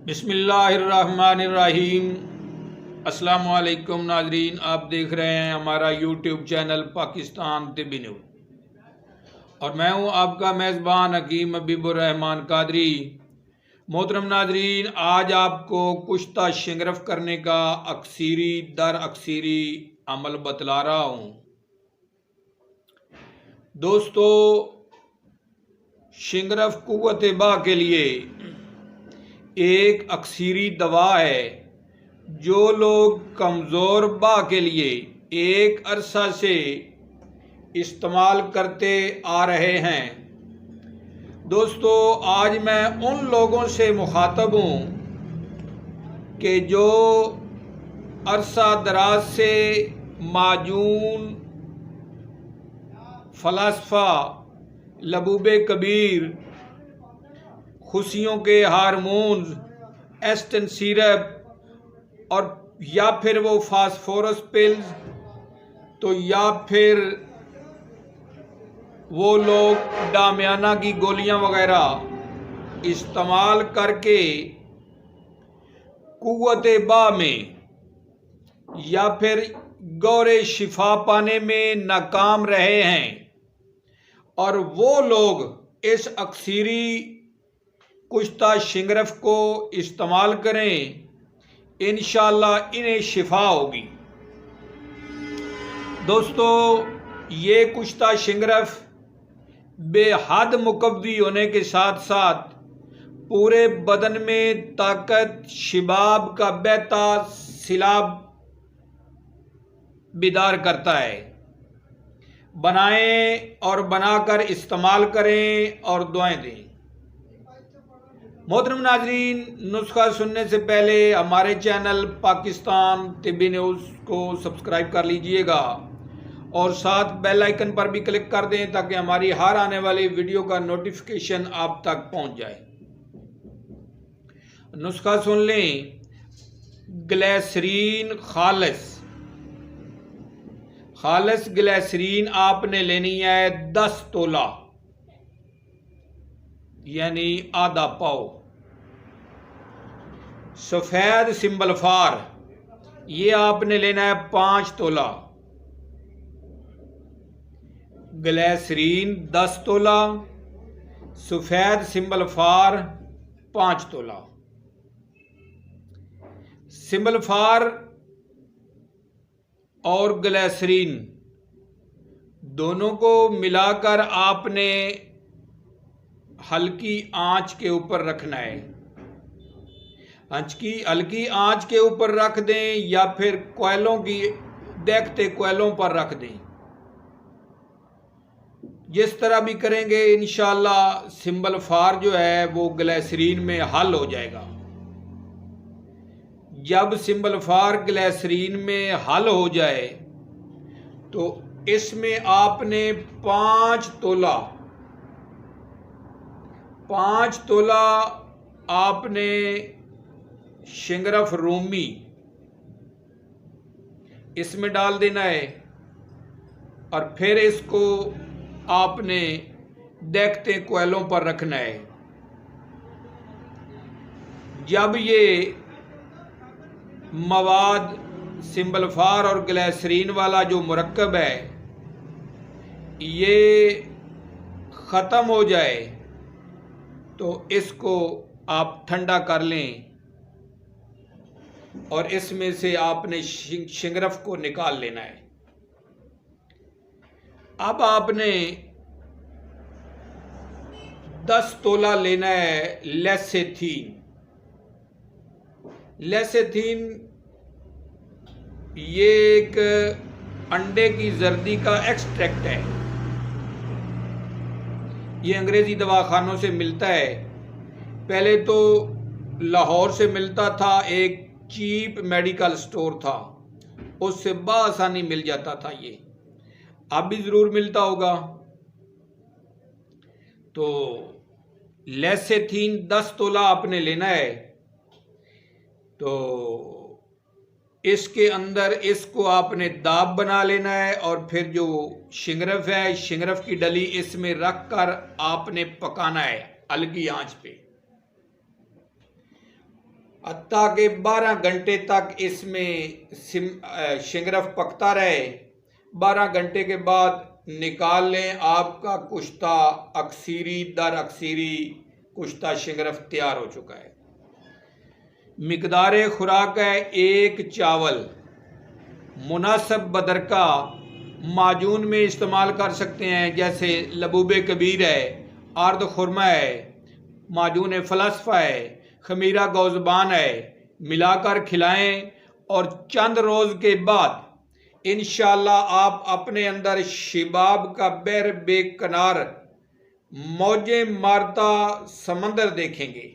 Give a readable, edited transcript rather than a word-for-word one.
बिस्मिल्लाहिर्रहमानिर्रहीम। अस्सलाम वालेकुम नाजरीन, आप देख रहे हैं हमारा यूट्यूब चैनल पाकिस्तान तिब्बी न्यूज़ और मैं हूं आपका मेज़बान हकीम हबीबुर्रहमान कादरी। मोहतरम नाजरीन, आज आपको कुश्ता शिंगरफ करने का अक्सीरी दर अक्सीरी अमल बतला रहा हूं। दोस्तों, शिंगरफ कुव्वत बा के लिए एक अक्सीरी दवा है जो लोग कमज़ोर बा के लिए एक अरसा से इस्तेमाल करते आ रहे हैं। दोस्तों, आज मैं उन लोगों से मुखातब हूँ कि जो अरसा दराज से माजून, फ़लसफ़ा, लबूबे कबीर, खुशियों के हारमोन्स, एस्टन सिरप और या फिर वो फास्फोरस पिल्स, तो या फिर वो लोग डामियाना की गोलियां वगैरह इस्तेमाल करके कुव्वत बा में या फिर गौरे शिफा पाने में नाकाम रहे हैं, और वो लोग इस अक्सीरी कुश्ता शिंगरफ को इस्तेमाल करें, इंशाअल्लाह इन्हें शिफा होगी। दोस्तों, ये कुश्ता शिंगरफ बेहद मुकव्वी होने के साथ साथ पूरे बदन में ताकत, शिबाब का बहता सिलाब बेदार करता है। बनाएं और बनाकर इस्तेमाल करें और दुआएं दें। मोहतरम नाजरीन, नुस्खा सुनने से पहले हमारे चैनल पाकिस्तान तिब्बी न्यूज़ को सब्सक्राइब कर लीजिएगा और साथ बेल आइकन पर भी क्लिक कर दें ताकि हमारी हर आने वाली वीडियो का नोटिफिकेशन आप तक पहुंच जाए। नुस्खा सुन लें। ग्लिसरीन खालिस ग्लिसरीन आपने लेनी है 10 तोला, यानी आधा पाव। सफ़ेद सिंबलफार ये आपने लेना है 5 तोला। ग्लिसरीन 10 तोला, सफ़ेद सिंबलफार 5 तोला। सिंबलफार और ग्लिसरीन दोनों को मिलाकर आपने हल्की आंच के ऊपर रखना है। हल्की आंच के ऊपर रख दें या फिर कोयलों की देखते कोयलों पर रख दें। जिस तरह भी करेंगे इंशाअल्लाह सिंबलफार जो है वो ग्लिसरीन में हल हो जाएगा। जब सिंबलफार ग्लिसरीन में हल हो जाए तो इसमें आपने 5 तोला आपने शिंगरफ रूमी इसमें डाल देना है और फिर इसको आपने देखते कोयलों पर रखना है। जब ये मवाद सिंबलफार और ग्लिसरीन वाला जो मुरक्कब है ये ख़त्म हो जाए तो इसको आप ठंडा कर लें और इसमें से आपने शिंगरफ को निकाल लेना है। अब आपने 10 तोला लेना है लेसेथीन। ये एक अंडे की जर्दी का एक्सट्रैक्ट है। ये अंग्रेजी दवाखानों से मिलता है। पहले तो लाहौर से मिलता था, एक चीप मेडिकल स्टोर था, उससे बआसानी मिल जाता था। ये अब भी ज़रूर मिलता होगा। तो लेसेथीन 10 तोला आपने लेना है। तो इसके अंदर इसको आपने दाब बना लेना है और फिर जो शिंगरफ है, शिंगरफ की डली इसमें रख कर आपने पकाना है हल्की आंच पे। हत्ता के 12 घंटे तक इसमें शिंगरफ पकता रहे। 12 घंटे के बाद निकाल लें। आपका कुश्ता अक्सीरी दर अक्सीरी कुश्ता शिंगरफ तैयार हो चुका है। मिकदार खुराक है 1 चावल। मुनासिब बदरका माजून में इस्तेमाल कर सकते हैं, जैसे लबूब कबीर है, आर्द खुरमा है, माजून फ़लसफ़ा है, खमीरा गौज़बान है। मिलाकर खिलाएं और चंद रोज़ के बाद इंशाअल्लाह आप अपने अंदर शिबाब का बेर बेकनार मौजें मारता समंदर देखेंगे।